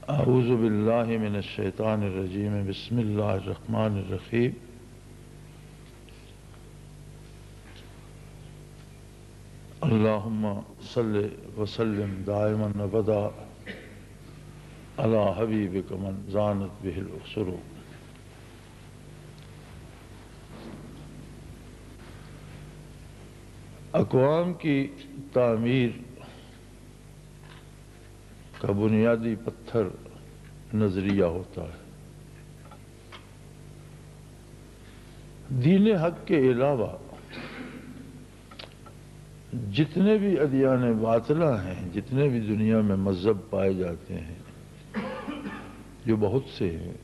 اعوذ باللہ من الشیطان الرجیم بسم اللہ الرحمن الرحیم اللہم صل وسلم دائما ابدا علی حبیبک من زانت بہ الاسر۔ اقوام کی تعمیر کا بنیادی پتھر نظریہ ہوتا ہے۔ دین حق کے علاوہ جتنے بھی ادیان باطلہ ہیں، جتنے بھی دنیا میں مذہب پائے جاتے ہیں، جو بہت سے ہیں،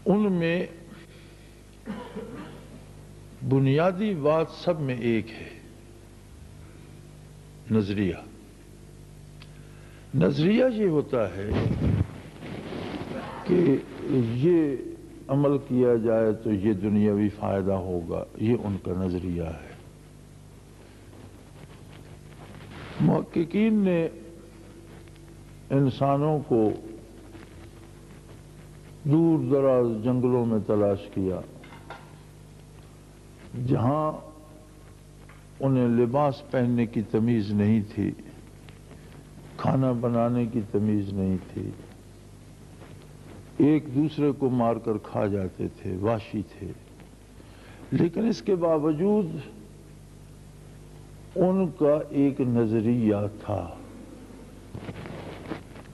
ان میں بنیادی بات سب میں ایک ہے، نظریہ۔ نظریہ یہ ہوتا ہے کہ یہ عمل کیا جائے تو یہ دنیاوی فائدہ ہوگا، یہ ان کا نظریہ ہے۔ محققین نے انسانوں کو دور دراز جنگلوں میں تلاش کیا، جہاں انہیں لباس پہننے کی تمیز نہیں تھی، کھانا بنانے کی تمیز نہیں تھی، ایک دوسرے کو مار کر کھا جاتے تھے، وحشی تھے، لیکن اس کے باوجود ان کا ایک نظریہ تھا۔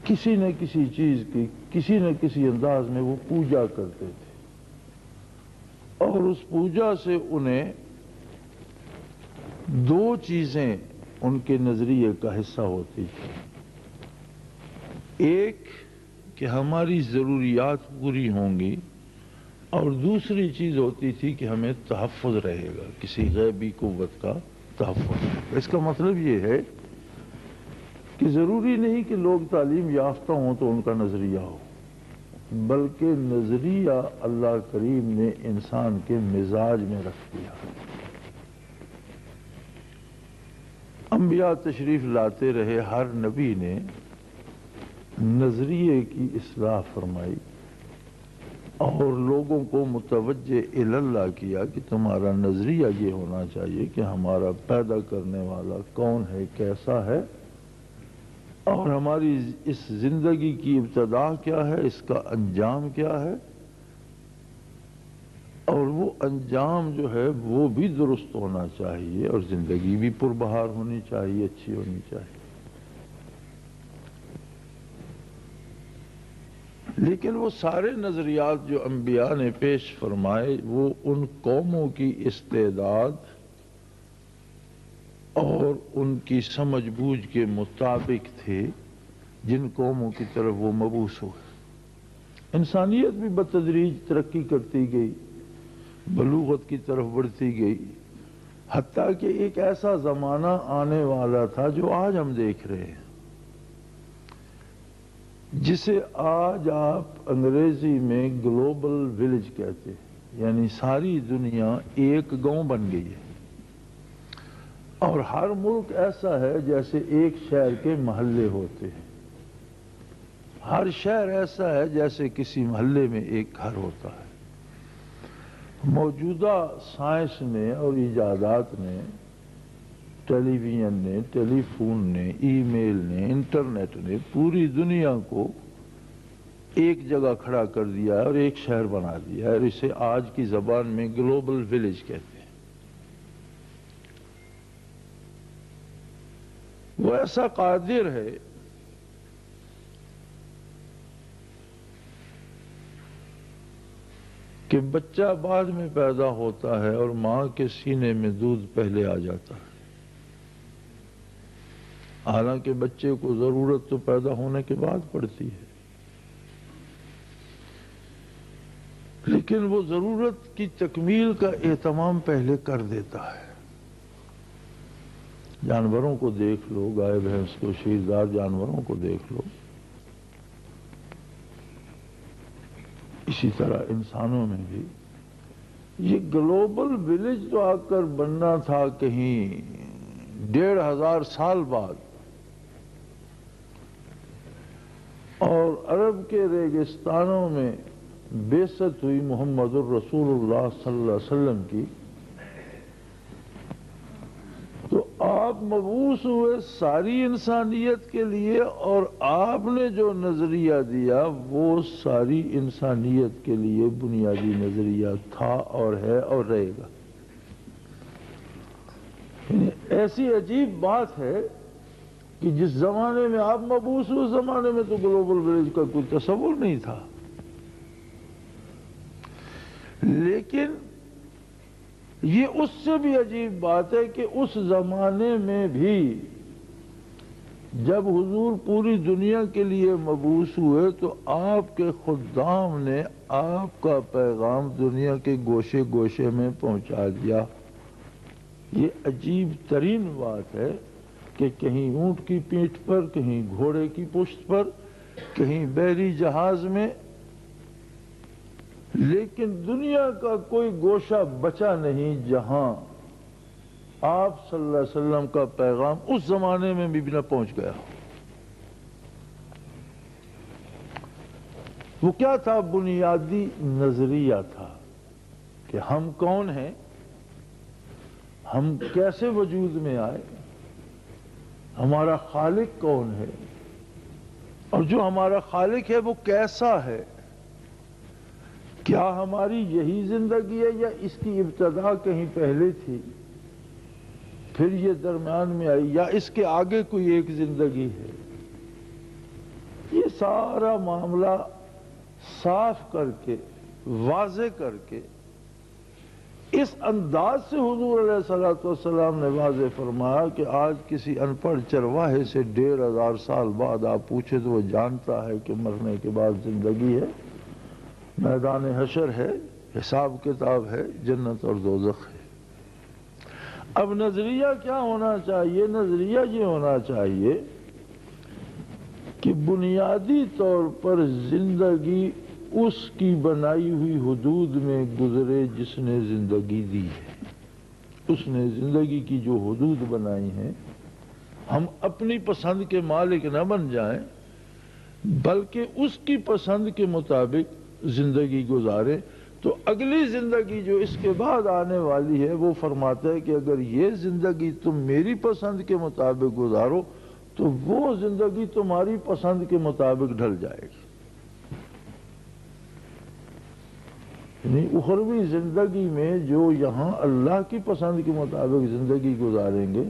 کسی نہ کسی چیز کی کسی نہ کسی انداز میں وہ پوجا کرتے تھے، اور اس پوجا سے انہیں دو چیزیں ان کے نظریے کا حصہ ہوتی تھی۔ ایک کہ ہماری ضروریات پوری ہوں گی، اور دوسری چیز ہوتی تھی کہ ہمیں تحفظ رہے گا، کسی غیبی قوت کا تحفظ۔ اس کا مطلب یہ ہے کہ ضروری نہیں کہ لوگ تعلیم یافتہ ہوں تو ان کا نظریہ ہو، بلکہ نظریہ اللہ کریم نے انسان کے مزاج میں رکھ دیا۔ انبیاء تشریف لاتے رہے، ہر نبی نے نظریے کی اصلاح فرمائی اور لوگوں کو متوجہ اللہ کیا کہ تمہارا نظریہ یہ ہونا چاہیے کہ ہمارا پیدا کرنے والا کون ہے، کیسا ہے، اور ہماری اس زندگی کی ابتدا کیا ہے، اس کا انجام کیا ہے، اور وہ انجام جو ہے وہ بھی درست ہونا چاہیے، اور زندگی بھی پربہار ہونی چاہیے، اچھی ہونی چاہیے۔ لیکن وہ سارے نظریات جو انبیاء نے پیش فرمائے وہ ان قوموں کی استعداد اور ان کی سمجھ بوجھ کے مطابق تھے جن قوموں کی طرف وہ مبعوث ہوئے۔ انسانیت بھی بتدریج ترقی کرتی گئی، بلوغت کی طرف بڑھتی گئی، حتیٰ کہ ایک ایسا زمانہ آنے والا تھا جو آج ہم دیکھ رہے ہیں، جسے آج آپ انگریزی میں گلوبل ولیج کہتے ہیں، یعنی ساری دنیا ایک گاؤں بن گئی ہے، اور ہر ملک ایسا ہے جیسے ایک شہر کے محلے ہوتے ہیں، ہر شہر ایسا ہے جیسے کسی محلے میں ایک گھر ہوتا ہے۔ موجودہ سائنس نے اور ایجادات نے، ٹیلی ویژن نے، ٹیلی فون نے، ای میل نے، انٹرنیٹ نے پوری دنیا کو ایک جگہ کھڑا کر دیا ہے اور ایک شہر بنا دیا ہے، اور اسے آج کی زبان میں گلوبل ولیج کہتے ہیں۔ وہ ایسا قادر ہے کہ بچہ بعد میں پیدا ہوتا ہے اور ماں کے سینے میں دودھ پہلے آ جاتا ہے، حالانکہ بچے کو ضرورت تو پیدا ہونے کے بعد پڑتی ہے، لیکن وہ ضرورت کی تکمیل کا اہتمام پہلے کر دیتا ہے۔ جانوروں کو دیکھ لو، گائے بھینس کو، شیردار جانوروں کو دیکھ لو، اسی طرح انسانوں میں بھی یہ گلوبل ولیج تو آ کر بننا تھا کہیں 1500 سال بعد، اور عرب کے ریگستانوں میں بعثت ہوئی محمد الرسول اللہ صلی اللہ علیہ وسلم کی، تو آپ مبعوث ہوئے ساری انسانیت کے لیے، اور آپ نے جو نظریہ دیا وہ ساری انسانیت کے لیے بنیادی نظریہ تھا اور ہے اور رہے گا۔ یعنی ایسی عجیب بات ہے کہ جس زمانے میں آپ مبعوث ہوئے، اس زمانے میں تو گلوبل ولیج کا کوئی تصور نہیں تھا، لیکن یہ اس سے بھی عجیب بات ہے کہ اس زمانے میں بھی جب حضور پوری دنیا کے لیے مبعوث ہوئے تو آپ کے خدام نے آپ کا پیغام دنیا کے گوشے گوشے میں پہنچا دیا۔ یہ عجیب ترین بات ہے کہ کہیں اونٹ کی پیٹھ پر، کہیں گھوڑے کی پشت پر، کہیں بحری جہاز میں، لیکن دنیا کا کوئی گوشہ بچا نہیں جہاں آپ صلی اللہ علیہ وسلم کا پیغام اس زمانے میں بھی نہ پہنچ گیا۔ وہ کیا تھا؟ بنیادی نظریہ تھا کہ ہم کون ہیں، ہم کیسے وجود میں آئے، ہمارا خالق کون ہے، اور جو ہمارا خالق ہے وہ کیسا ہے، کیا ہماری یہی زندگی ہے یا اس کی ابتدا کہیں پہلے تھی پھر یہ درمیان میں آئی، یا اس کے آگے کوئی ایک زندگی ہے۔ یہ سارا معاملہ صاف کر کے، واضح کر کے، اس انداز سے حضور علیہ الصلوۃ والسلام نے واضح فرمایا کہ آج کسی ان پڑھ چرواہے سے 1500 سال بعد آپ پوچھے تو وہ جانتا ہے کہ مرنے کے بعد زندگی ہے، میدان حشر ہے، حساب کتاب ہے، جنت اور دوزخ ہے۔ اب نظریہ کیا ہونا چاہیے؟ نظریہ یہ ہونا چاہیے کہ بنیادی طور پر زندگی اس کی بنائی ہوئی حدود میں گزرے جس نے زندگی دی ہے۔ اس نے زندگی کی جو حدود بنائی ہیں، ہم اپنی پسند کے مالک نہ بن جائیں بلکہ اس کی پسند کے مطابق زندگی گزارے۔ تو اگلی زندگی جو اس کے بعد آنے والی ہے وہ فرماتا ہے کہ اگر یہ زندگی تم میری پسند کے مطابق گزارو تو وہ زندگی تمہاری پسند کے مطابق ڈھل جائے گی۔ یعنی اخروی زندگی میں جو یہاں اللہ کی پسند کے مطابق زندگی گزاریں گے،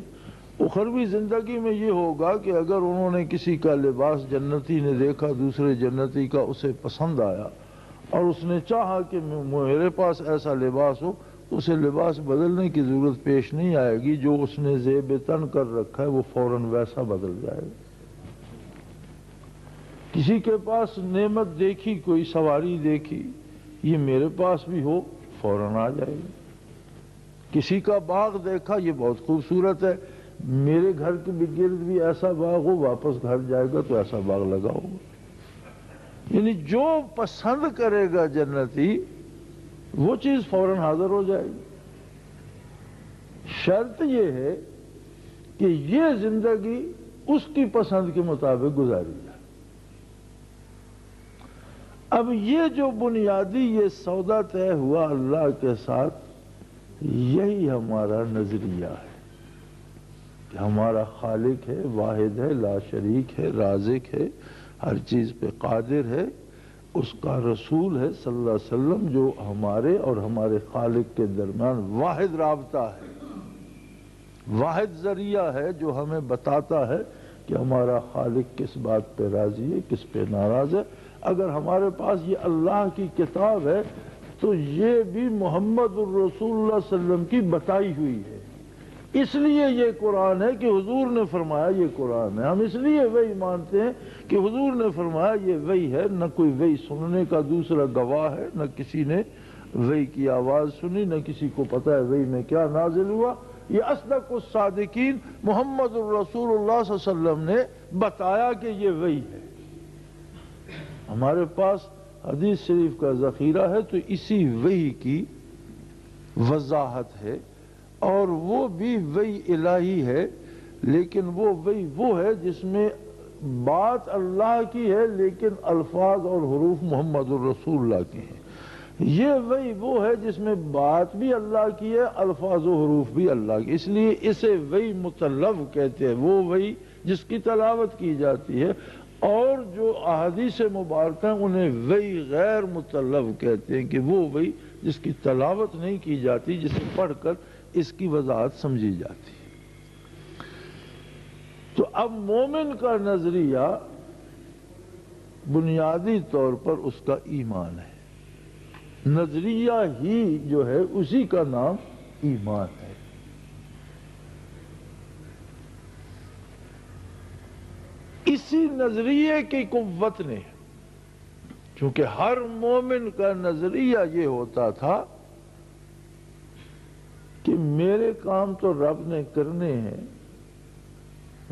اخروی زندگی میں یہ ہوگا کہ اگر انہوں نے کسی کا لباس جنتی نے دیکھا، دوسرے جنتی کا اسے پسند آیا اور اس نے چاہا کہ میرے پاس ایسا لباس ہو، تو اسے لباس بدلنے کی ضرورت پیش نہیں آئے گی، جو اس نے زیب تن کر رکھا ہے وہ فوراً ویسا بدل جائے گا۔ کسی کے پاس نعمت دیکھی، کوئی سواری دیکھی، یہ میرے پاس بھی ہو، فوراً آ جائے گی۔ کسی کا باغ دیکھا، یہ بہت خوبصورت ہے، میرے گھر کے گرد بھی ایسا باغ ہو، واپس گھر جائے گا تو ایسا باغ لگا ہوگا۔ یعنی جو پسند کرے گا جنتی وہ چیز فوراً حاضر ہو جائے گی۔ شرط یہ ہے کہ یہ زندگی اس کی پسند کے مطابق گزاری جائے۔ اب یہ جو بنیادی یہ سودا طے ہوا اللہ کے ساتھ، یہی ہمارا نظریہ ہے کہ ہمارا خالق ہے، واحد ہے، لا شریک ہے، رازق ہے، ہر چیز پہ قادر ہے، اس کا رسول ہے صلی اللہ علیہ وسلم جو ہمارے اور ہمارے خالق کے درمیان واحد رابطہ ہے، واحد ذریعہ ہے جو ہمیں بتاتا ہے کہ ہمارا خالق کس بات پہ راضی ہے، کس پہ ناراض ہے۔ اگر ہمارے پاس یہ اللہ کی کتاب ہے تو یہ بھی محمد الرسول اللہ صلی اللہ علیہ وسلم کی بتائی ہوئی ہے۔ اس لیے یہ قرآن ہے کہ حضور نے فرمایا یہ قرآن ہے۔ ہم اس لیے وہی مانتے ہیں کہ حضور نے فرمایا یہ وہی ہے، نہ کوئی وہی سننے کا دوسرا گواہ ہے، نہ کسی نے وہی کی آواز سنی، نہ کسی کو پتہ ہے وہی میں کیا نازل ہوا۔ یہ اصدق الصادقین محمد الرسول اللہ صلی اللہ علیہ وسلم نے بتایا کہ یہ وہی ہے۔ ہمارے پاس حدیث شریف کا ذخیرہ ہے تو اسی وحی کی وضاحت ہے، اور وہ بھی وحی الہی ہے، لیکن وہ وحی وہ ہے جس میں بات اللہ کی ہے لیکن الفاظ اور حروف محمد الرسول اللہ کے ہیں۔ یہ وحی وہ ہے جس میں بات بھی اللہ کی ہے، الفاظ و حروف بھی اللہ کی، اس لیے اسے وحی مطلب کہتے ہیں، وہ وحی جس کی تلاوت کی جاتی ہے، اور جو احادیث مبارکہ ہیں انہیں وحی غیر مطلب کہتے ہیں کہ وہ وحی جس کی تلاوت نہیں کی جاتی، جسے پڑھ کر اس کی وضاحت سمجھی جاتی ہے۔ تو اب مومن کا نظریہ بنیادی طور پر اس کا ایمان ہے، نظریہ ہی جو ہے اسی کا نام ایمان ہے۔ اسی نظریے کی قوت نے، چونکہ ہر مومن کا نظریہ یہ ہوتا تھا کہ میرے کام تو رب نے کرنے ہیں،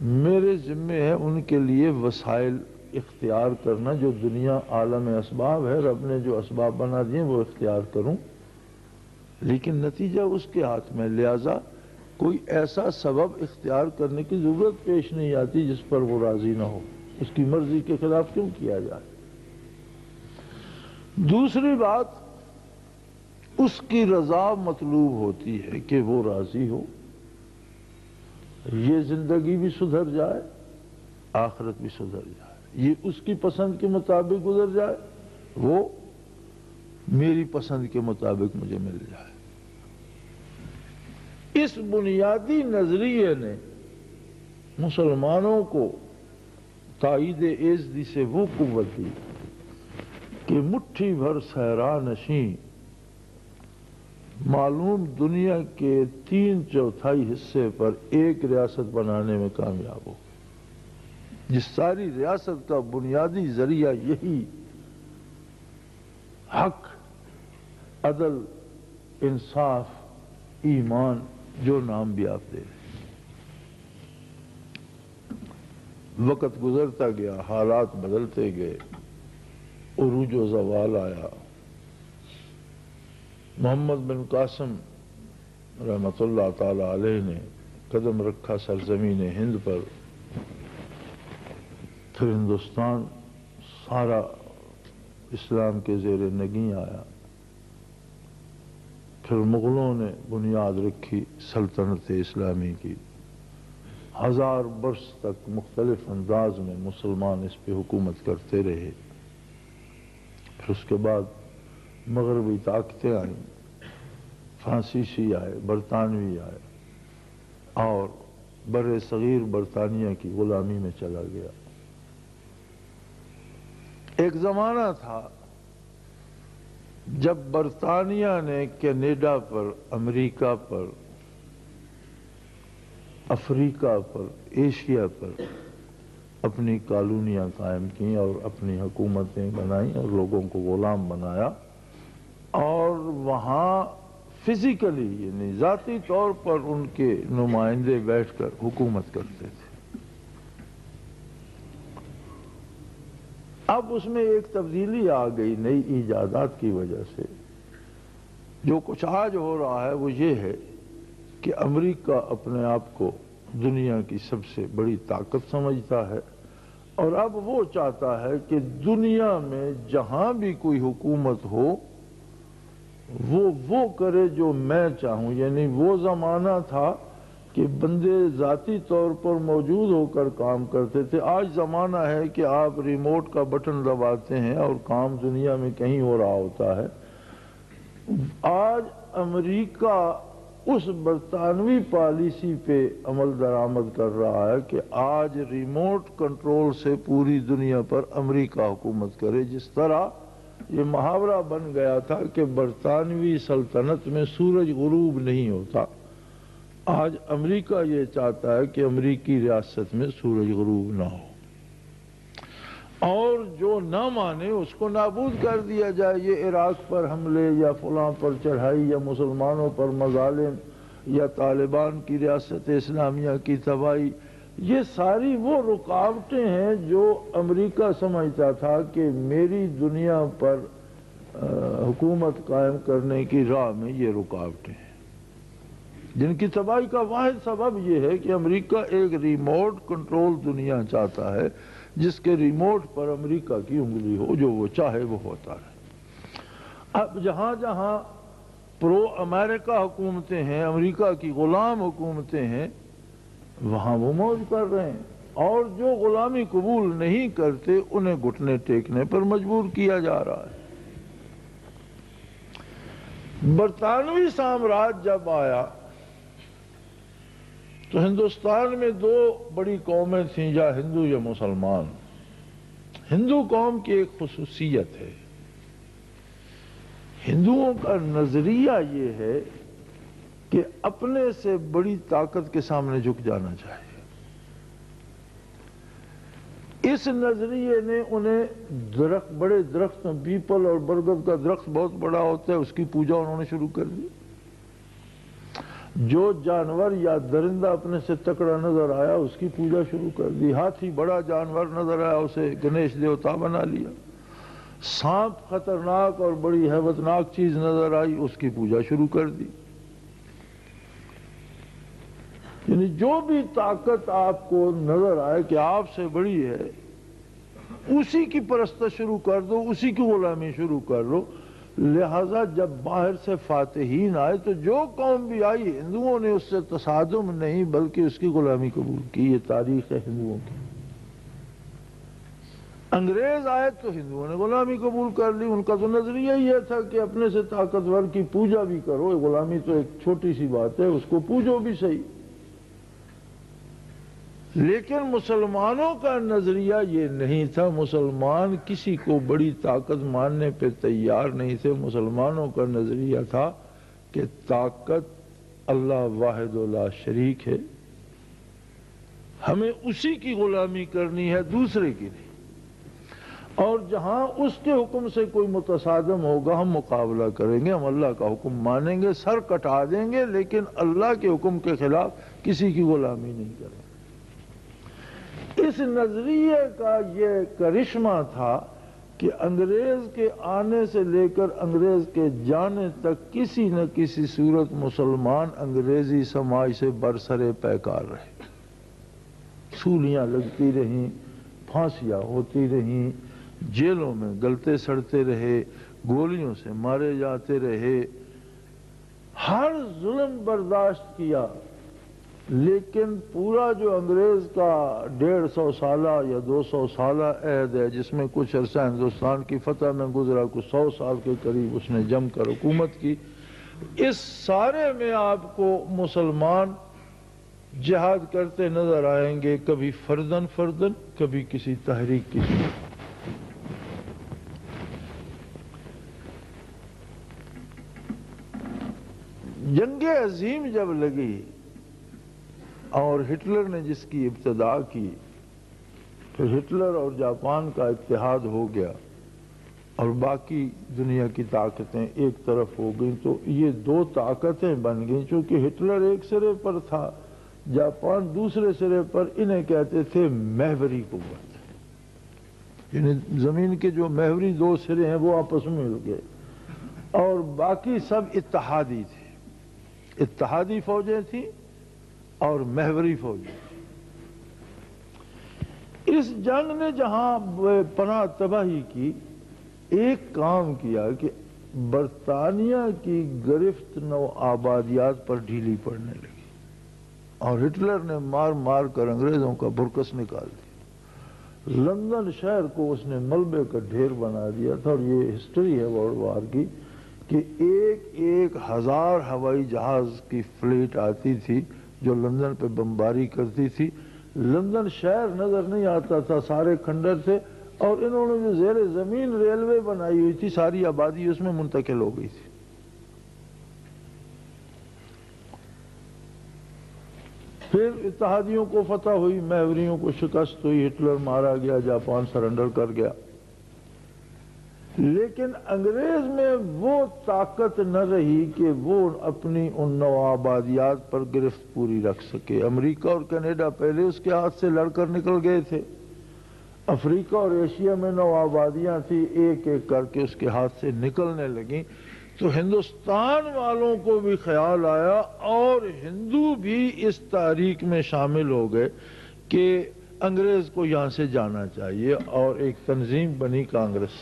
میرے ذمے ہے ان کے لیے وسائل اختیار کرنا، جو دنیا عالم اسباب ہے، رب نے جو اسباب بنا دیے وہ اختیار کروں، لیکن نتیجہ اس کے ہاتھ میں، لہذا کوئی ایسا سبب اختیار کرنے کی ضرورت پیش نہیں آتی جس پر وہ راضی نہ ہو، اس کی مرضی کے خلاف کیوں کیا جائے۔ دوسری بات، اس کی رضا مطلوب ہوتی ہے کہ وہ راضی ہو، یہ زندگی بھی سدھر جائے، آخرت بھی سدھر جائے، یہ اس کی پسند کے مطابق گزر جائے، وہ میری پسند کے مطابق مجھے مل جائے۔ اس بنیادی نظریے نے مسلمانوں کو تائید ایزدی سے وہ قوت دی کہ مٹھی بھر صحرا نشین معلوم دنیا کے 3/4 حصے پر ایک ریاست بنانے میں کامیاب ہو، جس ساری ریاست کا بنیادی ذریعہ یہی حق، عدل، انصاف، ایمان، جو نام بھی آپ دے رہے۔ وقت گزرتا گیا، حالات بدلتے گئے، عروج و زوال آیا۔ محمد بن قاسم رحمۃ اللہ تعالی علیہ نے قدم رکھا سرزمین ہند پر، پھر ہندوستان سارا اسلام کے زیر نگیں آیا، پھر مغلوں نے بنیاد رکھی سلطنت اسلامی کی، 1000 برس تک مختلف انداز میں مسلمان اس پہ حکومت کرتے رہے۔ پھر اس کے بعد مغربی طاقتیں آئیں، فرانسیسی آئے، برطانوی آئے، اور بر صغیر برطانیہ کی غلامی میں چلا گیا۔ ایک زمانہ تھا جب برطانیہ نے کینیڈا پر، امریکہ پر، افریقہ پر، ایشیا پر اپنی کالونیاں قائم کیں اور اپنی حکومتیں بنائیں اور لوگوں کو غلام بنایا، اور وہاں فزیکلی یعنی ذاتی طور پر ان کے نمائندے بیٹھ کر حکومت کرتے تھے۔ اب اس میں ایک تبدیلی آ گئی نئی ایجادات کی وجہ سے۔ جو کچھ آج ہو رہا ہے وہ یہ ہے کہ امریکہ اپنے آپ کو دنیا کی سب سے بڑی طاقت سمجھتا ہے، اور اب وہ چاہتا ہے کہ دنیا میں جہاں بھی کوئی حکومت ہو وہ کرے جو میں چاہوں۔ یعنی وہ زمانہ تھا کہ بندے ذاتی طور پر موجود ہو کر کام کرتے تھے، آج زمانہ ہے کہ آپ ریموٹ کا بٹن دباتے ہیں اور کام دنیا میں کہیں ہو رہا ہوتا ہے۔ آج امریکہ اس برطانوی پالیسی پہ عمل درآمد کر رہا ہے کہ آج ریموٹ کنٹرول سے پوری دنیا پر امریکہ حکومت کرے، جس طرح یہ محاورہ بن گیا تھا کہ برطانوی سلطنت میں سورج غروب نہیں ہوتا، آج امریکہ یہ چاہتا ہے کہ امریکی ریاست میں سورج غروب نہ ہو، اور جو نہ مانے اس کو نابود کر دیا جائے۔ یہ عراق پر حملے یا فلاں پر چڑھائی یا مسلمانوں پر مظالم یا طالبان کی ریاست اسلامیہ کی تباہی، یہ ساری وہ رکاوٹیں ہیں جو امریکہ سمجھتا تھا کہ میری دنیا پر حکومت قائم کرنے کی راہ میں یہ رکاوٹیں ہیں۔ جن کی تباہی کا واحد سبب یہ ہے کہ امریکہ ایک ریموٹ کنٹرول دنیا چاہتا ہے، جس کے ریموٹ پر امریکہ کی انگلی ہو، جو وہ چاہے وہ ہوتا ہے۔ اب جہاں جہاں پرو امریکہ حکومتیں ہیں، امریکہ کی غلام حکومتیں ہیں، وہاں وہ موج کر رہے ہیں، اور جو غلامی قبول نہیں کرتے انہیں گھٹنے ٹیکنے پر مجبور کیا جا رہا ہے۔ برطانوی سامراج جب آیا تو ہندوستان میں دو بڑی قومیں تھیں، یا ہندو یا مسلمان۔ ہندو قوم کی ایک خصوصیت ہے، ہندوؤں کا نظریہ یہ ہے کہ اپنے سے بڑی طاقت کے سامنے جھک جانا چاہیے۔ اس نظریے نے انہیں بڑے درختوں، پیپل اور برگد کا درخت بہت بڑا ہوتا ہے، اس کی پوجا انہوں نے شروع کر دی۔ جو جانور یا درندہ اپنے سے تکڑا نظر آیا اس کی پوجا شروع کر دی۔ ہاتھی بڑا جانور نظر آیا، اسے گنیش دیوتا بنا لیا۔ سانپ خطرناک اور بڑی ہیبتناک چیز نظر آئی، اس کی پوجا شروع کر دی۔ یعنی جو بھی طاقت آپ کو نظر آئے کہ آپ سے بڑی ہے، اسی کی پرستش شروع کر دو، اسی کی غلامی شروع کر دو۔ لہذا جب باہر سے فاتحین آئے تو جو قوم بھی آئی، ہندوؤں نے اس سے تصادم نہیں بلکہ اس کی غلامی قبول کی۔ یہ تاریخ ہے ہندوؤں کی۔ انگریز آئے تو ہندوؤں نے غلامی قبول کر لی۔ ان کا تو نظریہ یہ تھا کہ اپنے سے طاقتور کی پوجا بھی کرو، غلامی تو ایک چھوٹی سی بات ہے، اس کو پوجو بھی صحیح۔ لیکن مسلمانوں کا نظریہ یہ نہیں تھا، مسلمان کسی کو بڑی طاقت ماننے پہ تیار نہیں تھے۔ مسلمانوں کا نظریہ تھا کہ طاقت اللہ واحد لا شریک ہے، ہمیں اسی کی غلامی کرنی ہے، دوسرے کی نہیں۔ اور جہاں اس کے حکم سے کوئی متصادم ہوگا ہم مقابلہ کریں گے، ہم اللہ کا حکم مانیں گے، سر کٹا دیں گے، لیکن اللہ کے حکم کے خلاف کسی کی غلامی نہیں کریں گے۔ اس نظریے کا یہ کرشمہ تھا کہ انگریز کے آنے سے لے کر انگریز کے جانے تک کسی نہ کسی صورت مسلمان انگریزی سماج سے برسرے پیکار رہے۔ سولیاں لگتی رہیں، پھانسیاں ہوتی رہیں، جیلوں میں گلتے سڑتے رہے، گولیوں سے مارے جاتے رہے، ہر ظلم برداشت کیا۔ لیکن پورا جو انگریز کا 150 سالہ یا 200 سالہ عہد ہے، جس میں کچھ عرصہ ہندوستان کی فتح میں گزرا، کچھ 100 سال کے قریب اس نے جم کر حکومت کی، اس سارے میں آپ کو مسلمان جہاد کرتے نظر آئیں گے، کبھی فردن فردن، کبھی کسی تحریک کی صورت۔ جنگ عظیم جب لگی اور ہٹلر نے جس کی ابتدا کی، پھر ہٹلر اور جاپان کا اتحاد ہو گیا اور باقی دنیا کی طاقتیں ایک طرف ہو گئیں، تو یہ دو طاقتیں بن گئیں۔ چونکہ ہٹلر ایک سرے پر تھا، جاپان دوسرے سرے پر، انہیں کہتے تھے محوری قوت، یعنی زمین کے جو محوری دو سرے ہیں وہ آپس میں مل گئے، اور باقی سب اتحادی تھے۔ اتحادی فوجیں تھیں اور محوری فوجیں تھیں۔ اس جنگ نے جہاں پناہ تباہی کی، ایک کام کیا کہ برطانیہ کی گرفت نو آبادیات پر ڈھیلی پڑنے لگی، اور ہٹلر نے مار مار کر انگریزوں کا برکس نکال دیا۔ لندن شہر کو اس نے ملبے کا ڈھیر بنا دیا تھا، اور یہ ہسٹری ہے ورلڈ وار کی کہ ایک ہزار ہوائی جہاز کی فلیٹ آتی تھی جو لندن پہ بمباری کرتی تھی۔ لندن شہر نظر نہیں آتا تھا، سارے کھنڈر تھے، اور انہوں نے جو زیر زمین ریلوے بنائی ہوئی تھی، ساری آبادی اس میں منتقل ہو گئی تھی۔ پھر اتحادیوں کو فتح ہوئی، محوریوں کو شکست ہوئی، ہٹلر مارا گیا، جاپان سرنڈر کر گیا۔ لیکن انگریز میں وہ طاقت نہ رہی کہ وہ اپنی ان نو آبادیات پر گرفت پوری رکھ سکے۔ امریکہ اور کینیڈا پہلے اس کے ہاتھ سے لڑ کر نکل گئے تھے۔ افریقہ اور ایشیا میں نو آبادیاں تھیں، ایک ایک کر کے اس کے ہاتھ سے نکلنے لگیں۔ تو ہندوستان والوں کو بھی خیال آیا اور ہندو بھی اس تحریک میں شامل ہو گئے کہ انگریز کو یہاں سے جانا چاہیے، اور ایک تنظیم بنی کانگریس۔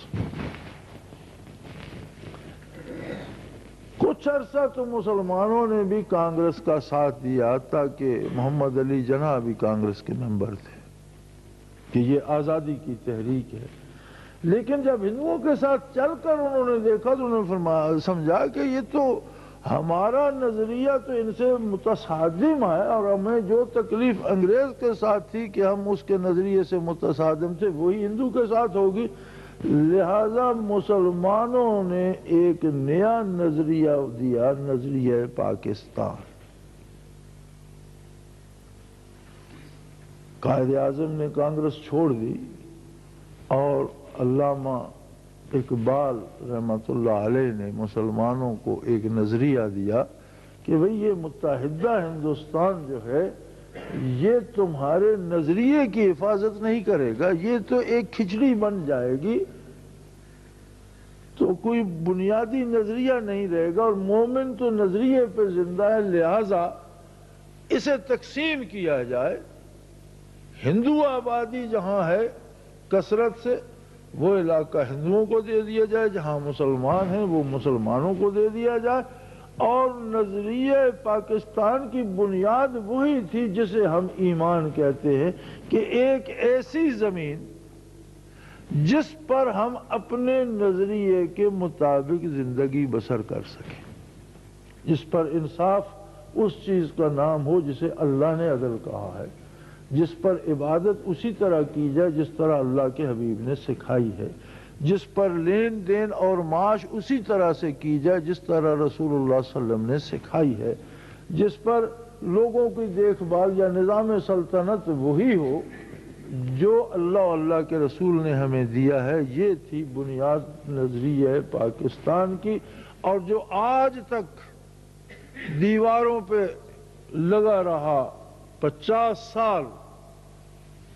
کچھ عرصہ تو مسلمانوں نے بھی کانگریس کا ساتھ دیا، تاکہ محمد علی جناح بھی کانگریس کے ممبر تھے کہ یہ آزادی کی تحریک ہے۔ لیکن جب ہندوؤں کے ساتھ چل کر انہوں نے دیکھا تو انہوں نے سمجھا کہ یہ تو ہمارا نظریہ تو ان سے متصادم ہے، اور ہمیں جو تکلیف انگریز کے ساتھ تھی کہ ہم اس کے نظریے سے متصادم تھے، وہی ہندو کے ساتھ ہوگی۔ لہذا مسلمانوں نے ایک نیا نظریہ دیا، نظریہ پاکستان۔ قائد اعظم نے کانگریس چھوڑ دی، اور علامہ اقبال رحمۃ اللہ علیہ نے مسلمانوں کو ایک نظریہ دیا کہ بھئی یہ متحدہ ہندوستان جو ہے یہ تمہارے نظریے کی حفاظت نہیں کرے گا، یہ تو ایک کھچڑی بن جائے گی، تو کوئی بنیادی نظریہ نہیں رہے گا، اور مومن تو نظریے پہ زندہ ہے، لہذا اسے تقسیم کیا جائے۔ ہندو آبادی جہاں ہے کثرت سے، وہ علاقہ ہندوؤں کو دے دیا جائے، جہاں مسلمان ہیں وہ مسلمانوں کو دے دیا جائے، اور نظریہ پاکستان کی بنیاد وہی تھی جسے ہم ایمان کہتے ہیں، کہ ایک ایسی زمین جس پر ہم اپنے نظریے کے مطابق زندگی بسر کر سکیں، جس پر انصاف اس چیز کا نام ہو جسے اللہ نے عدل کہا ہے، جس پر عبادت اسی طرح کی جائے جس طرح اللہ کے حبیب نے سکھائی ہے، جس پر لین دین اور معاش اسی طرح سے کی جائے جس طرح رسول اللہ صلی اللہ علیہ وسلم نے سکھائی ہے، جس پر لوگوں کی دیکھ بھال یا نظام سلطنت وہی ہو جو اللہ اور اللہ کے رسول نے ہمیں دیا ہے۔ یہ تھی بنیاد نظریہ پاکستان کی، اور جو آج تک دیواروں پہ لگا رہا 50 سال۔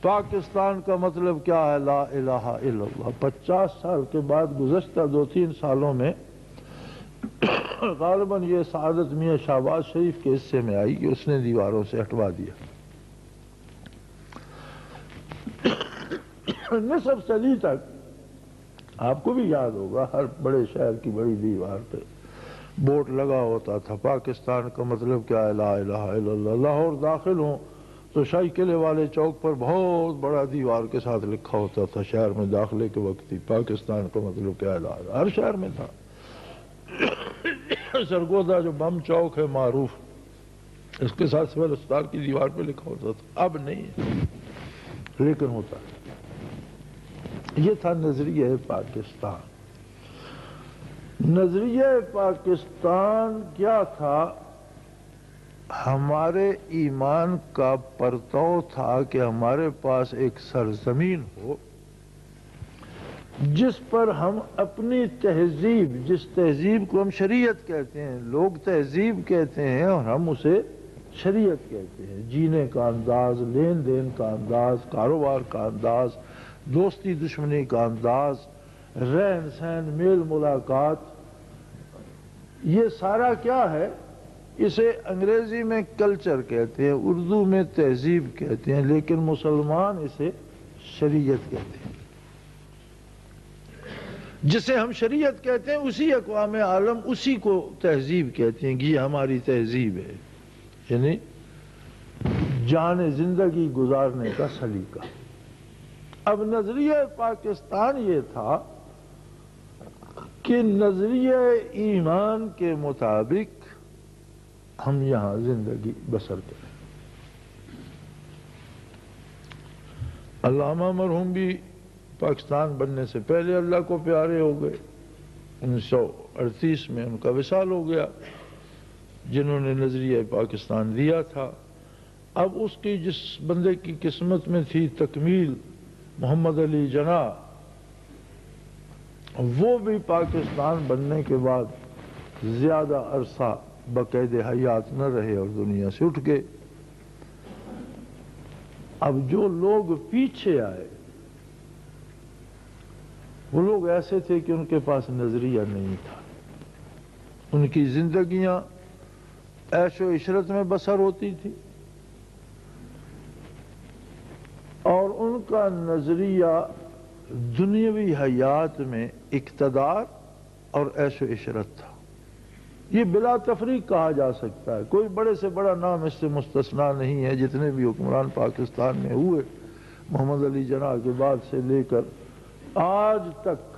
پاکستان کا مطلب کیا ہے؟ لا الہ الا اللہ۔ 50 سال کے بعد گزشتہ 2-3 سالوں میں غالباً یہ سعادت میاں شہباز شریف کے حصے میں آئی کہ اس نے دیواروں سے ہٹوا دیا۔ نصف صدی تک آپ کو بھی یاد ہوگا ہر بڑے شہر کی بڑی دیوار پہ بورڈ لگا ہوتا تھا، پاکستان کا مطلب کیا ہے؟ لا الہ الا اللہ۔ لاہور داخل ہوں تو شاہی قلعے والے چوک پر بہت بڑا دیوار کے ساتھ لکھا ہوتا تھا شہر میں داخلے کے وقت ہی، پاکستان کا مطلب کیا ہے؟ لا الہ۔ ہر شہر میں تھا۔ سرگودا جو بم چوک ہے معروف، اس کے ساتھ سول اسٹار کی دیوار پہ لکھا ہوتا تھا، اب نہیں ہے لیکن ہوتا ہے۔ یہ تھا نظریہ پاکستان۔ نظریہ پاکستان کیا تھا؟ ہمارے ایمان کا پرتو تھا کہ ہمارے پاس ایک سرزمین ہو جس پر ہم اپنی تہذیب، جس تہذیب کو ہم شریعت کہتے ہیں، لوگ تہذیب کہتے ہیں اور ہم اسے شریعت کہتے ہیں، جینے کا انداز، لین دین کا انداز، کاروبار کا انداز، دوستی دشمنی کا انداز، رہن سہن، میل ملاقات، یہ سارا کیا ہے؟ اسے انگریزی میں کلچر کہتے ہیں، اردو میں تہذیب کہتے ہیں، لیکن مسلمان اسے شریعت کہتے ہیں۔ جسے ہم شریعت کہتے ہیں اسی اقوام عالم اسی کو تہذیب کہتے ہیں کہ یہ ہماری تہذیب ہے، یعنی جان زندگی گزارنے کا سلیقہ۔ اب نظریہ پاکستان یہ تھا کہ نظریہ ایمان کے مطابق ہم یہاں زندگی بسر کریں۔ علامہ مرحوم بھی پاکستان بننے سے پہلے اللہ کو پیارے ہو گئے، 1938 میں ان کا وصال ہو گیا، جنہوں نے نظریہ پاکستان دیا تھا۔ اب اس کی جس بندے کی قسمت میں تھی تکمیل، محمد علی جناح، وہ بھی پاکستان بننے کے بعد زیادہ عرصہ بقید حیات نہ رہے اور دنیا سے اٹھ گئے۔ اب جو لوگ پیچھے آئے وہ لوگ ایسے تھے کہ ان کے پاس نظریہ نہیں تھا، ان کی زندگیاں عیش و عشرت میں بسر ہوتی تھی اور ان کا نظریہ دنیاوی حیات میں اقتدار اور عیش و عشرت تھا۔ یہ بلا تفریق کہا جا سکتا ہے، کوئی بڑے سے بڑا نام اس سے مستثنا نہیں ہے۔ جتنے بھی حکمران پاکستان میں ہوئے محمد علی جناح کے بعد سے لے کر آج تک،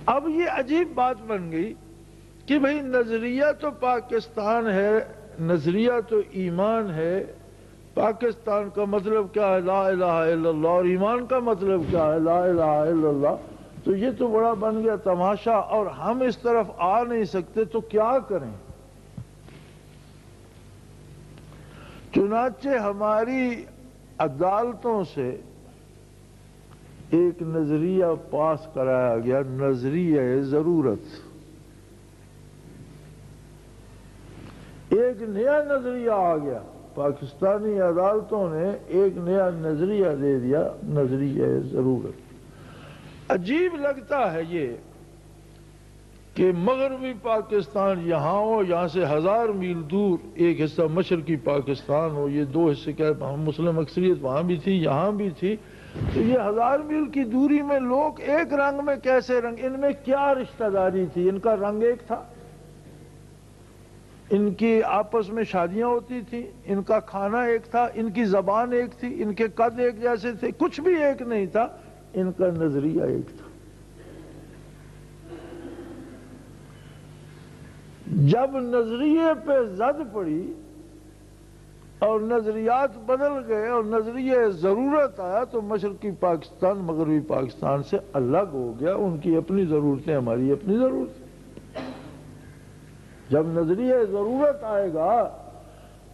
اب یہ عجیب بات بن گئی کہ بھئی نظریہ تو پاکستان ہے، نظریہ تو ایمان ہے، پاکستان کا مطلب کیا ہے؟ لا الہ الا اللہ، اور ایمان کا مطلب کیا ہے؟ لا الہ الا اللہ۔ تو یہ تو بڑا بن گیا تماشا، اور ہم اس طرف آ نہیں سکتے تو کیا کریں؟ چنانچہ ہماری عدالتوں سے ایک نظریہ پاس کرایا گیا، نظریہ ضرورت۔ ایک نیا نظریہ آ گیا، پاکستانی عدالتوں نے ایک نیا نظریہ دے دیا، نظریہ ضرورت۔ عجیب لگتا ہے یہ کہ مغربی پاکستان یہاں ہو، یہاں سے 1000 میل دور ایک حصہ مشرقی پاکستان ہو، یہ دو حصے کیا مسلم اکثریت وہاں بھی تھی یہاں بھی تھی، تو یہ 1000 میل کی دوری میں لوگ ایک رنگ میں کیسے رنگ؟ ان میں کیا رشتہ داری تھی؟ ان کا رنگ ایک تھا، ان کی آپس میں شادیاں ہوتی تھی، ان کا کھانا ایک تھا، ان کی زبان ایک تھی، ان کے قد ایک جیسے تھے، کچھ بھی ایک نہیں تھا، ان کا نظریہ ایک تھا۔ جب نظریے پہ زد پڑی اور نظریات بدل گئے اور نظریہ ضرورت آیا تو مشرقی پاکستان مغربی پاکستان سے الگ ہو گیا، ان کی اپنی ضرورتیں، ہماری اپنی ضرورتیں۔ جب نظریہ ضرورت آئے گا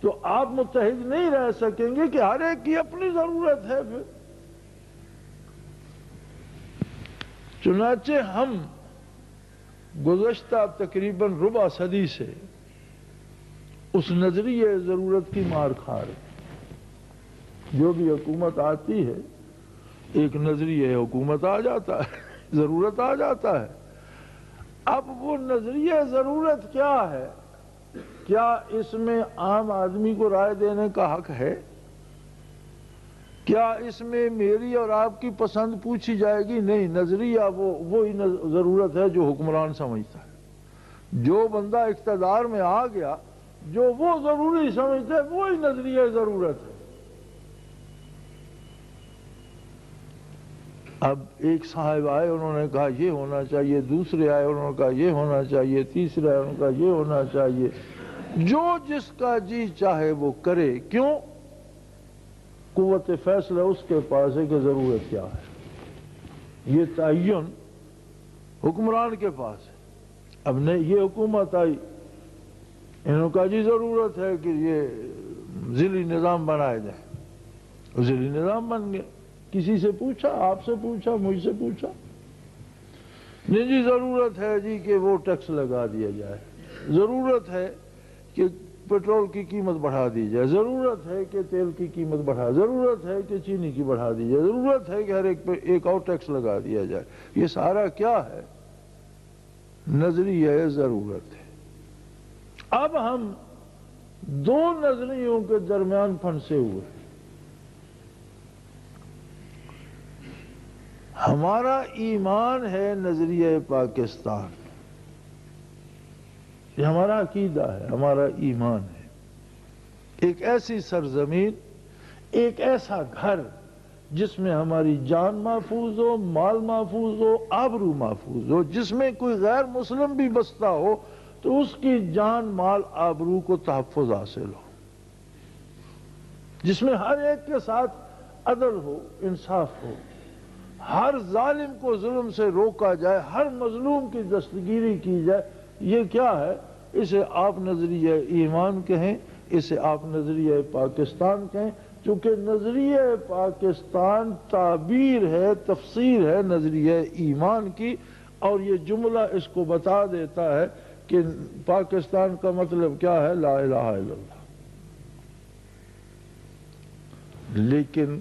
تو آپ متحد نہیں رہ سکیں گے کہ ہر ایک کی اپنی ضرورت ہے۔ پھر چنانچہ ہم گزشتہ تقریباً ربع صدی سے اس نظریہ ضرورت کی مار کھا رہے۔ جو بھی حکومت آتی ہے ایک نظریہ حکومت آ جاتا ہے، ضرورت آ جاتا ہے۔ اب وہ نظریہ ضرورت کیا ہے؟ کیا اس میں عام آدمی کو رائے دینے کا حق ہے؟ کیا اس میں میری اور آپ کی پسند پوچھی جائے گی؟ نہیں، نظریہ وہی ضرورت ہے جو حکمران سمجھتا ہے۔ جو بندہ اقتدار میں آ گیا جو وہ ضروری سمجھتا ہے وہی نظریہ ضرورت ہے۔ اب ایک صاحب آئے، انہوں نے کہا یہ ہونا چاہیے، دوسرے آئے انہوں نے کہا یہ ہونا چاہیے، تیسرے آئے انہوں نے کہا یہ ہونا چاہیے۔ جو جس کا جی چاہے وہ کرے، کیوں؟ قوت فیصلہ اس کے پاس ہے کہ ضرورت کیا ہے۔ یہ تعین حکمران کے پاس ہے۔ اب نہیں، یہ حکومت آئی، انہوں نے کہا جی ضرورت ہے کہ یہ ذیلی نظام بنائے جائے، ذیلی نظام بن گیا۔ کسی سے پوچھا؟ آپ سے پوچھا؟ مجھ سے پوچھا؟ نہیں جی ضرورت ہے جی کہ وہ ٹیکس لگا دیا جائے، ضرورت ہے کہ پیٹرول کی قیمت بڑھا دی جائے، ضرورت ہے کہ تیل کی قیمت بڑھا، ضرورت ہے کہ چینی کی بڑھا دی جائے، ضرورت ہے کہ ہر ایک پہ ایک اور ٹیکس لگا دیا جائے۔ یہ سارا کیا ہے؟ نظریہ ضرورت ہے۔ اب ہم دو نظریوں کے درمیان پھنسے ہوئے۔ ہمارا ایمان ہے نظریہ پاکستان، یہ ہمارا عقیدہ ہے، ہمارا ایمان ہے۔ ایک ایسی سرزمین، ایک ایسا گھر جس میں ہماری جان محفوظ ہو، مال محفوظ ہو، آبرو محفوظ ہو، جس میں کوئی غیر مسلم بھی بستا ہو تو اس کی جان مال آبرو کو تحفظ حاصل ہو، جس میں ہر ایک کے ساتھ عدل ہو، انصاف ہو، ہر ظالم کو ظلم سے روکا جائے، ہر مظلوم کی دستگیری کی جائے۔ یہ کیا ہے؟ اسے آپ نظریہ ایمان کہیں، اسے آپ نظریہ پاکستان کہیں، چونکہ نظریہ پاکستان تعبیر ہے، تفسیر ہے نظریہ ایمان کی، اور یہ جملہ اس کو بتا دیتا ہے کہ پاکستان کا مطلب کیا ہے؟ لا الہ الا اللہ۔ لیکن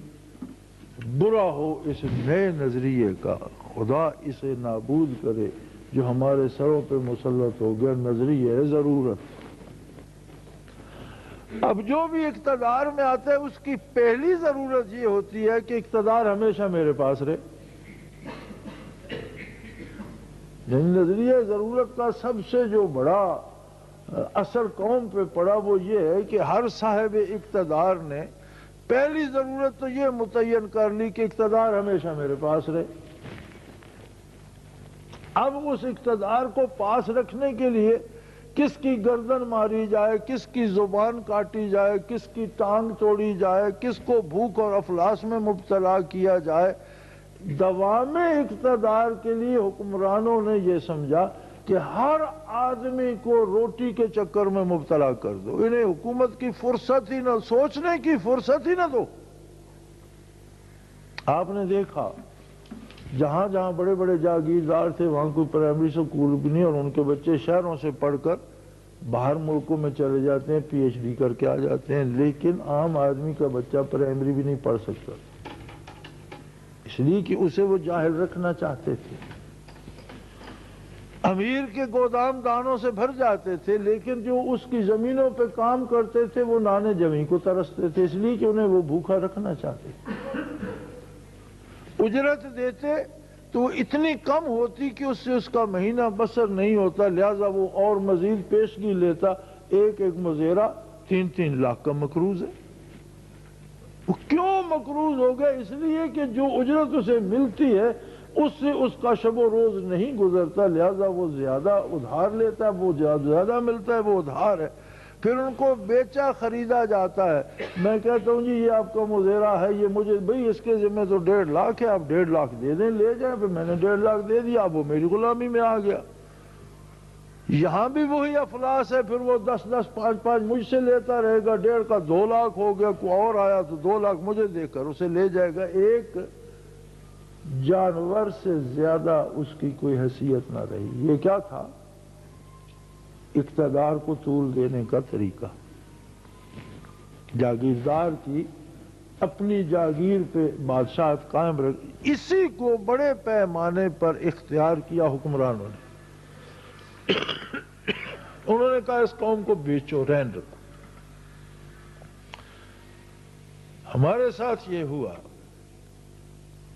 برا ہو اس نئے نظریے کا، خدا اسے نابود کرے جو ہمارے سروں پہ مسلط ہو گیا، نظریہ ضرورت۔ اب جو بھی اقتدار میں آتا ہے اس کی پہلی ضرورت یہ ہوتی ہے کہ اقتدار ہمیشہ میرے پاس رہے۔ نظریہ ضرورت کا سب سے جو بڑا اثر قوم پہ پڑا وہ یہ ہے کہ ہر صاحب اقتدار نے پہلی ضرورت تو یہ متعین کر لی کہ اقتدار ہمیشہ میرے پاس رہے۔ اب اس اقتدار کو پاس رکھنے کے لیے کس کی گردن ماری جائے، کس کی زبان کاٹی جائے، کس کی ٹانگ توڑی جائے، کس کو بھوک اور افلاس میں مبتلا کیا جائے، دوام اقتدار کے لیے حکمرانوں نے یہ سمجھا کہ ہر آدمی کو روٹی کے چکر میں مبتلا کر دو، انہیں حکومت کی فرصت ہی نہ، سوچنے کی فرصت ہی نہ دو۔ آپ نے دیکھا جہاں جہاں بڑے بڑے جاگیردار تھے وہاں کوئی پرائمری اسکول بھی نہیں، اور ان کے بچے شہروں سے پڑھ کر باہر ملکوں میں چلے جاتے ہیں، پی ایچ ڈی کر کے آ جاتے ہیں، لیکن عام آدمی کا بچہ پرائمری بھی نہیں پڑھ سکتا، اس لیے کہ اسے وہ جاہل رکھنا چاہتے تھے۔ امیر کے گودام دانوں سے بھر جاتے تھے، لیکن جو اس کی زمینوں پہ کام کرتے تھے وہ نانے جمی کو ترستے تھے، اس لیے کہ انہیں وہ بھوکا رکھنا چاہتے تھے۔ اجرت دیتے تو اتنی کم ہوتی کہ اس سے اس کا مہینہ بسر نہیں ہوتا، لہذا وہ اور مزید پیشگی لیتا، ایک ایک مزیرہ 3-3 لاکھ کا مقروض ہے۔ وہ کیوں مقروض ہو گیا؟ اس لیے کہ جو اجرت اسے ملتی ہے اس سے اس کا شب و روز نہیں گزرتا، لہذا وہ زیادہ ادھار لیتا ہے، وہ زیادہ ملتا ہے، وہ ادھار ہے، پھر ان کو بیچا خریدا جاتا ہے۔ میں کہتا ہوں جی یہ آپ کا مزیرہ ہے، یہ مجھے بھئی اس کے ذمہ تو 1.5 لاکھ ہے، آپ 1.5 لاکھ دے دیں، لے جائیں، پھر میں نے 1.5 لاکھ دے دیا، اب وہ میری غلامی میں آ گیا۔ یہاں بھی وہی افلاس ہے، پھر وہ 10-10 5-5 مجھ سے لیتا رہے گا، 1.5 کا 2 لاکھ ہو گیا، کوئی اور آیا تو 2 لاکھ مجھے دے کر اسے لے جائے گا۔ ایک جانور سے زیادہ اس کی کوئی حیثیت نہ رہی۔ یہ کیا تھا؟ اقتدار کو طول دینے کا طریقہ۔ جاگیردار کی اپنی جاگیر پہ بادشاہت قائم رکھ، اسی کو بڑے پیمانے پر اختیار کیا حکمرانوں نے۔ انہوں نے کہا اس قوم کو بیچو، رہن رکھو۔ ہمارے ساتھ یہ ہوا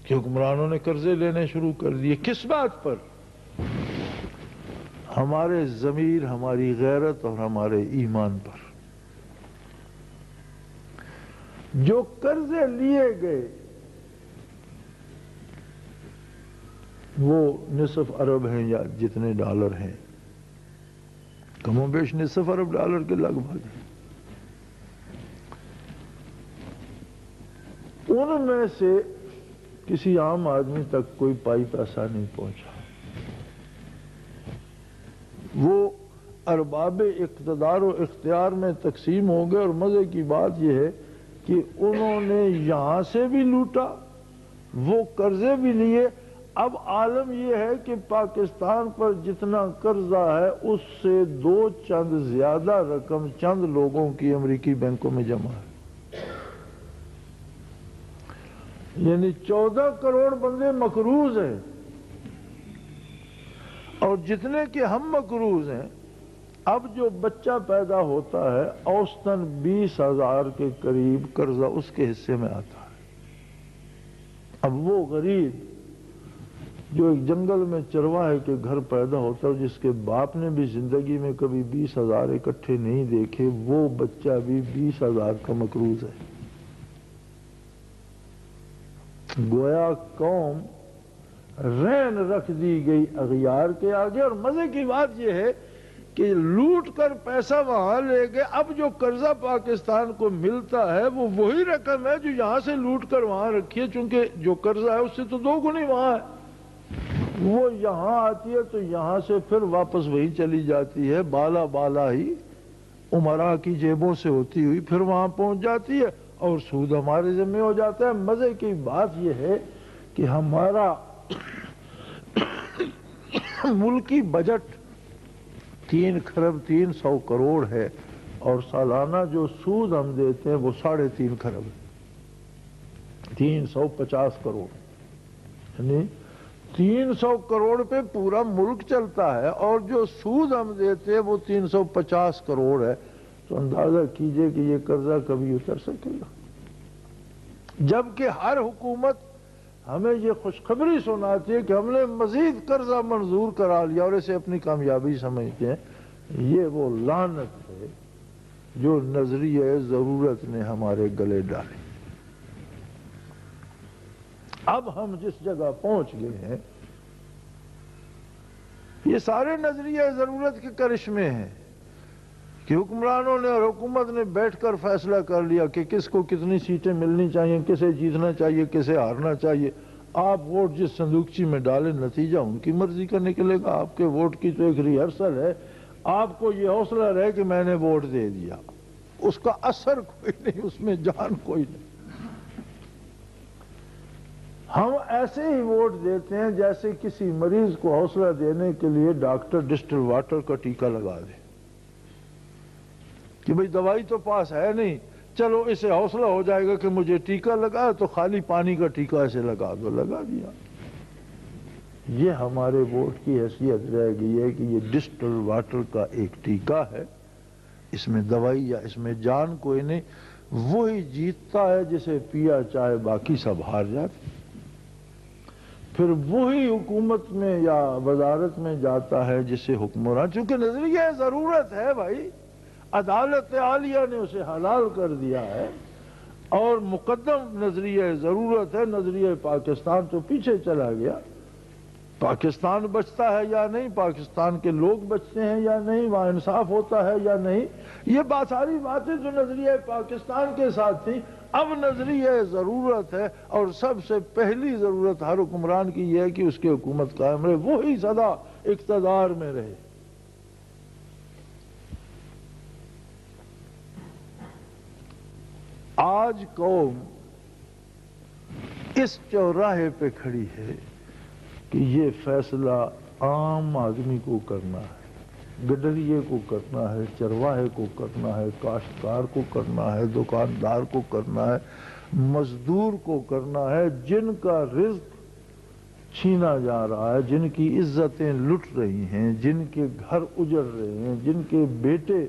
کہ حکمرانوں نے قرضے لینے شروع کر دیے۔ کس بات پر؟ ہمارے ضمیر، ہماری غیرت اور ہمارے ایمان پر۔ جو قرضے لیے گئے وہ نصف ارب ہیں یا جتنے ڈالر ہیں، کم و بیش نصف ارب ڈالر کے لگ بھگ ہیں، ان میں سے کسی عام آدمی تک کوئی پائی پیسہ نہیں پہنچا۔ وہ ارباب اقتدار و اختیار میں تقسیم ہو گئے، اور مزے کی بات یہ ہے کہ انہوں نے یہاں سے بھی لوٹا، وہ قرضے بھی لیے۔ اب عالم یہ ہے کہ پاکستان پر جتنا قرضہ ہے اس سے 2 چند زیادہ رقم چند لوگوں کی امریکی بینکوں میں جمع ہے، یعنی 14 کروڑ بندے مقروض ہیں، اور جتنے کہ ہم مقروض ہیں۔ اب جو بچہ پیدا ہوتا ہے اوسطاً 20,000 کے قریب قرضہ اس کے حصے میں آتا ہے۔ اب وہ غریب جو ایک جنگل میں چرواہے کے گھر پیدا ہوتا ہے، جس کے باپ نے بھی زندگی میں کبھی 20,000 اکٹھے نہیں دیکھے، وہ بچہ بھی 20,000 کا مقروض ہے۔ گویا قوم رہن رکھ دی گئی اغیار کے آگے۔ اور مزے کی بات یہ ہے کہ لوٹ کر پیسہ وہاں لے گئے، اب جو قرضہ پاکستان کو ملتا ہے وہ وہی رقم ہے جو یہاں سے لوٹ کر وہاں رکھی ہے، چونکہ جو قرضہ ہے اس سے تو 2 گنی وہاں ہے۔ وہ یہاں آتی ہے تو یہاں سے پھر واپس وہی چلی جاتی ہے، بالا بالا ہی امراء کی جیبوں سے ہوتی ہوئی پھر وہاں پہنچ جاتی ہے، اور سود ہمارے ذمہ ہو جاتا ہے۔ مزے کی بات یہ ہے کہ ہمارا ملکی بجٹ 3 کھرب 300 کروڑ ہے، اور سالانہ جو سود ہم دیتے ہیں وہ 3.5 کھرب ہے۔ 350 کروڑ، یعنی 300 کروڑ پہ پورا ملک چلتا ہے، اور جو سود ہم دیتے ہیں وہ 350 کروڑ ہے، تو اندازہ کیجئے کہ یہ قرضہ کبھی اتر سکے گا؟ جبکہ ہر حکومت ہمیں یہ خوشخبری سناتی ہے کہ ہم نے مزید قرضہ منظور کرا لیا اور اسے اپنی کامیابی سمجھتے ہیں۔ یہ وہ لعنت ہے جو نظریہ ضرورت نے ہمارے گلے ڈالی۔ اب ہم جس جگہ پہنچ گئے ہیں، یہ سارے نظریہ ضرورت کے کرشمے ہیں کہ حکمرانوں نے اور حکومت نے بیٹھ کر فیصلہ کر لیا کہ کس کو کتنی سیٹیں ملنی چاہیے، کسے جیتنا چاہیے، کسے ہارنا چاہیے۔ آپ ووٹ جس صندوقچی میں ڈالیں، نتیجہ ان کی مرضی کا نکلے گا۔ آپ کے ووٹ کی تو ایک ریہرسل ہے، آپ کو یہ حوصلہ رہے کہ میں نے ووٹ دے دیا، اس کا اثر کوئی نہیں، اس میں جان کوئی نہیں۔ ہم ایسے ہی ووٹ دیتے ہیں جیسے کسی مریض کو حوصلہ دینے کے لیے ڈاکٹر ڈسٹل واٹر کا ٹیکہ لگا دے کہ بھئی دوائی تو پاس ہے نہیں، چلو اسے حوصلہ ہو جائے گا کہ مجھے ٹیکہ لگا، تو خالی پانی کا ٹیکہ اسے لگا دو، لگا دیا۔ یہ ہمارے ووٹ کی حیثیت رہ گئی ہے کہ یہ ڈسٹل واٹر کا ایک ٹیکہ ہے، اس میں دوائی یا اس میں جان کوئی نہیں، وہی جیتتا ہے جسے پیا چاہے باقی سب ہار جاتے۔ پھر وہی حکومت میں یا وزارت میں جاتا ہے جسے حکمران، چونکہ نظریہ ضرورت ہے بھائی، عدالت عالیہ نے اسے حلال کر دیا ہے، اور مقدم نظریہ ضرورت ہے، نظریہ پاکستان تو پیچھے چلا گیا۔ پاکستان بچتا ہے یا نہیں، پاکستان کے لوگ بچتے ہیں یا نہیں، وہاں انصاف ہوتا ہے یا نہیں، یہ ساری باتیں جو نظریہ پاکستان کے ساتھ تھیں، اب نظریہ ضرورت ہے، اور سب سے پہلی ضرورت ہر حکمران کی یہ ہے کہ اس کی حکومت قائم رہے، وہی سدا اقتدار میں رہے۔ آج قوم اس چوراہے پہ کھڑی ہے کہ یہ فیصلہ عام آدمی کو کرنا ہے، گڈریے کو کرنا ہے، چرواہے کو کرنا ہے، کاشتکار کو کرنا ہے، دکاندار کو کرنا ہے، مزدور کو کرنا ہے، جن کا رزق چھینا جا رہا ہے، جن کی عزتیں لٹ رہی ہیں، جن کے گھر اجڑ رہے ہیں، جن کے بیٹے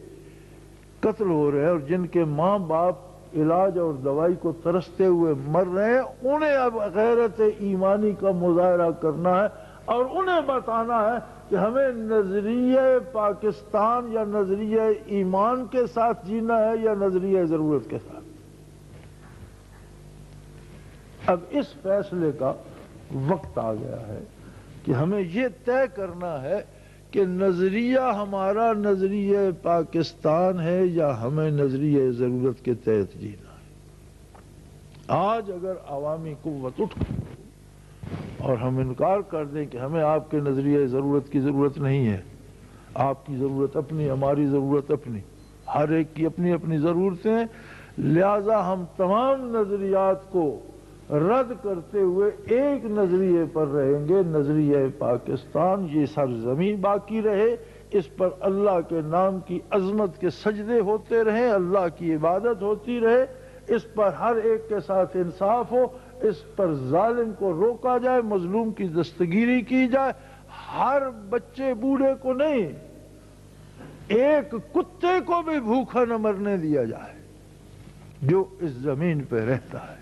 قتل ہو رہے ہیں، اور جن کے ماں باپ علاج اور دوائی کو ترستے ہوئے مر رہے ہیں، انہیں اب غیرت ایمانی کا مظاہرہ کرنا ہے، اور انہیں بتانا ہے کہ ہمیں نظریہ پاکستان یا نظریہ ایمان کے ساتھ جینا ہے یا نظریہ ضرورت کے ساتھ۔ اب اس فیصلے کا وقت آ گیا ہے کہ ہمیں یہ طے کرنا ہے کہ نظریہ ہمارا نظریہ پاکستان ہے یا ہمیں نظریہ ضرورت کے تحت جینا ہے۔ آج اگر عوامی قوت اٹھ اور ہم انکار کر دیں کہ ہمیں آپ کے نظریہ ضرورت کی ضرورت نہیں ہے، آپ کی ضرورت اپنی، ہماری ضرورت اپنی، ہر ایک کی اپنی اپنی ضرورتیں ہیں، لہذا ہم تمام نظریات کو رد کرتے ہوئے ایک نظریے پر رہیں گے، نظریہ پاکستان۔ یہ سرزمین باقی رہے، اس پر اللہ کے نام کی عظمت کے سجدے ہوتے رہیں، اللہ کی عبادت ہوتی رہے، اس پر ہر ایک کے ساتھ انصاف ہو، اس پر ظالم کو روکا جائے، مظلوم کی دستگیری کی جائے، ہر بچے بوڑھے کو نہیں، ایک کتے کو بھی بھوکا نہ مرنے دیا جائے جو اس زمین پہ رہتا ہے۔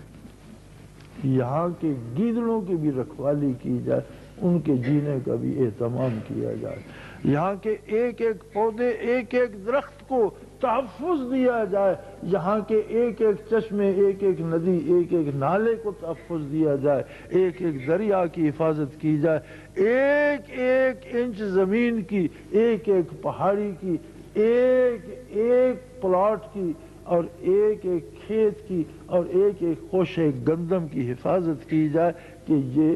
یہاں کے گیدڑوں کی بھی رکھوالی کی جائے، ان کے جینے کا بھی اہتمام کیا جائے، یہاں کے ایک ایک پودے، ایک ایک درخت کو تحفظ دیا جائے، یہاں کے ایک ایک چشمے، ایک ایک ندی، ایک ایک نالے کو تحفظ دیا جائے، ایک ایک دریا کی حفاظت کی جائے، ایک ایک انچ زمین کی، ایک ایک پہاڑی کی، ایک ایک پلاٹ کی، اور ایک ایک کھیت کی، اور ایک ایک خوشے گندم کی حفاظت کی جائے کہ یہ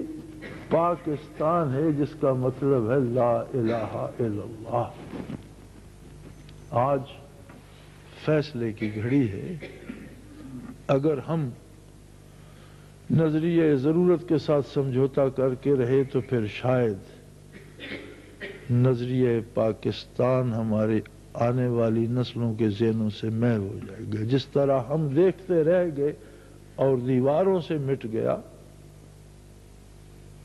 پاکستان ہے جس کا مطلب ہے لا الہ الا اللہ۔ آج فیصلے کی گھڑی ہے۔ اگر ہم نظریہ ضرورت کے ساتھ سمجھوتا کر کے رہے تو پھر شاید نظریہ پاکستان ہمارے آنے والی نسلوں کے ذہنوں سے محو ہو جائے گا۔ جس طرح ہم دیکھتے رہ گئے اور دیواروں سے مٹ گیا.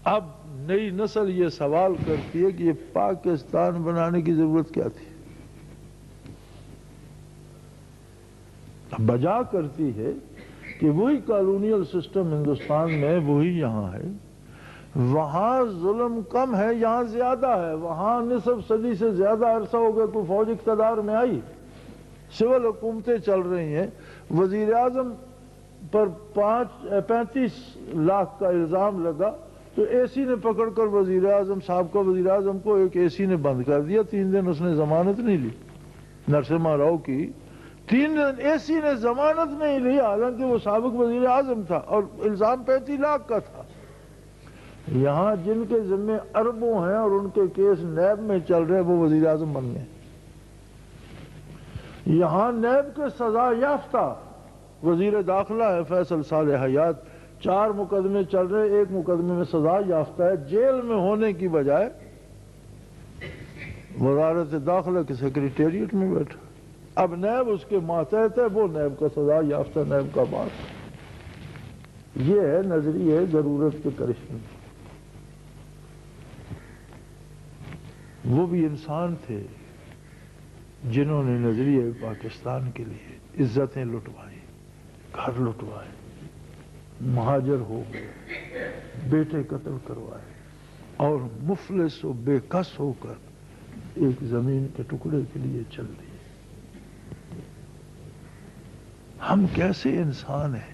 اب نئی نسل یہ سوال کرتی ہے کہ یہ پاکستان بنانے کی ضرورت کیا تھی؟ بجا کرتی ہے کہ وہی کالونیل سسٹم ہندوستان میں وہی یہاں ہے. وہاں ظلم کم ہے، یہاں زیادہ ہے. وہاں نصف صدی سے زیادہ عرصہ ہو گیا کوئی فوج اقتدار میں آئی، سول حکومتیں چل رہی ہیں. وزیر اعظم پر 35 لاکھ کا الزام لگا تو اے سی نے پکڑ کر وزیر اعظم صاحب کو، وزیر اعظم کو ایک اے سی نے بند کر دیا. 3 دن اس نے ضمانت نہیں لی نرسمہا راؤ کی. 3 دن اے سی نے ضمانت نہیں لی، حالانکہ وہ سابق وزیر اعظم تھا اور الزام 35 لاکھ کا تھا. یہاں جن کے ذمے اربوں ہیں اور ان کے کیس نیب میں چل رہے وہ وزیر اعظم بن گئے. یہاں نیب کے سزا یافتہ وزیر داخلہ ہے فیصل صالح حیات، 4 مقدمے چل رہے، 1 مقدمے میں سزا یافتہ ہے. جیل میں ہونے کی بجائے وزارت داخلہ کے سیکریٹریٹ میں بیٹھا. اب نیب اس کے ماتحت ہے، وہ نیب کا سزا یافتہ نیب کا باس. یہ ہے نظریہ ضرورت کے کرشمے. وہ بھی انسان تھے جنہوں نے نظریہ پاکستان کے لیے عزتیں لٹوائی، گھر لٹوائے، مہاجر ہو گئے، بیٹے قتل کروائے اور مفلس و بے کس ہو کر ایک زمین کے ٹکڑے کے لیے چل دیے. ہم کیسے انسان ہیں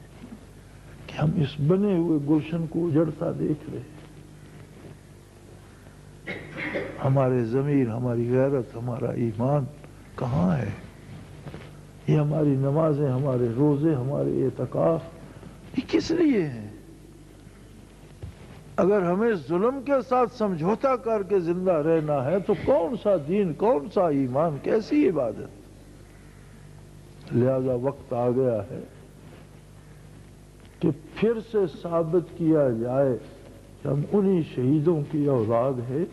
کہ ہم اس بنے ہوئے گلشن کو اجڑتا دیکھ رہے ہیں. ہمارے ضمیر، ہماری غیرت، ہمارا ایمان کہاں ہے؟ یہ ہماری نمازیں، ہمارے روزے، ہمارے اعتکاف یہ کس لیے ہیں؟ اگر ہمیں ظلم کے ساتھ سمجھوتا کر کے زندہ رہنا ہے تو کون سا دین، کون سا ایمان، کیسی عبادت؟ لہذا وقت آ گیا ہے کہ پھر سے ثابت کیا جائے کہ ہم انہی شہیدوں کی اولاد ہے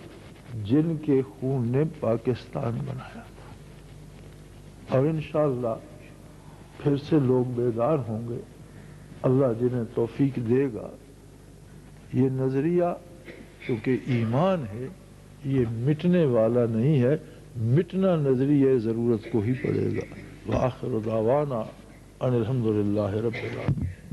جن کے خون نے پاکستان بنایا تھا. اور انشاءاللہ پھر سے لوگ بیدار ہوں گے. اللہ جنہیں توفیق دے گا. یہ نظریہ کیونکہ ایمان ہے، یہ مٹنے والا نہیں ہے. مٹنا نظریہ ضرورت کو ہی پڑے گا. وآخر دعوانا ان الحمدللہ رب العالمین.